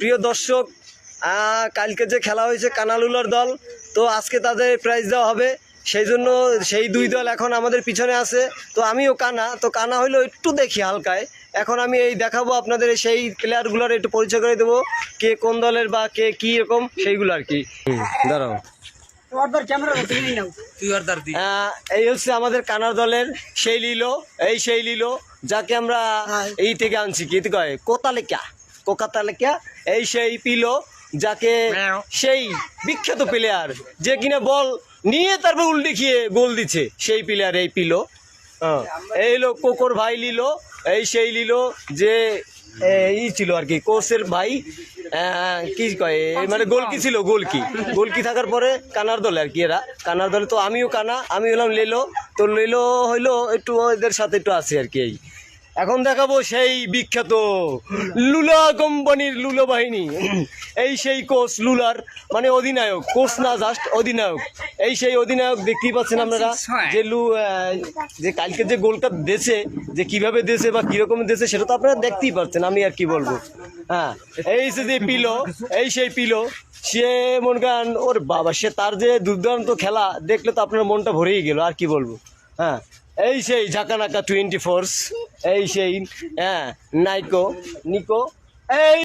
প্রিয় দর্শক, কালকে যে খেলা হয়েছে কানালুলার দল, তো আজকে তাদের প্রাইজ দেওয়া হবে। সেই জন্য সেই দুই দল এখন আমাদের পিছনে আছে। তো আমিও কানা, তো কানা হইলো একটু দেখি হালকায়। এখন আমি এই দেখাবো আপনাদের সেই প্লেয়ারগুলোর একটু পরিচয় করে দেবো, কে কোন দলের বা কে কী রকম সেইগুলো আর কি। দাঁড়াও, এই হচ্ছে আমাদের কানার দলের সেই লিলো, যাকে আমরা এই থেকে আনছি, কি কয় কোকাতালেকা, এই সেই পিলো, যাকে সেই বিখ্যাত প্লেয়ার যে কিনা বল নিয়ে তারপর উল্টে খেয়ে গোল দিচ্ছে, সেই প্লেয়ার এই পিলো। এই হলো কোকোর ভাই লিলো, এই সেই লিলো যে ই ছিল আর কি, কোচের ভাই, কি কয় মানে গোলকি ছিল, গোলকি থাকার পরে কানার দলে আর কি, এরা কানার দলে। তো আমিও কানা, আমি হলাম লেলো। তো লেলো হইলো একটু ওদের সাথে একটু আছে আর কি। এই এখন দেখাবো সেই বিখ্যাত লুলা কোম্পানির লুলো বাহিনী, এই সেই কোচ লুলার, মানে অধিনায়ক, কোচ না জাস্ট অধিনায়ক। এই সেই অধিনায়ক দেখতেই পাচ্ছেন আপনারা, যে যে কালকে যে গোলটা দিয়েছে, যে কিভাবে দিয়েছে বা কিরকম দিয়েছে সেটা তো আপনারা দেখতেই পাচ্ছেন, আমি আর কি বলবো। হ্যাঁ, এই যে পিলো, এই সেই পিলো, সে মন গান ওর বাবা, সে তার যে দুর্দান্ত খেলা দেখলে তো আপনার মনটা ভরেই গেল, আর কি বলবো। হ্যাঁ, এই সেই ঝাঁকানাকা 24, এই সেই নিকো, এই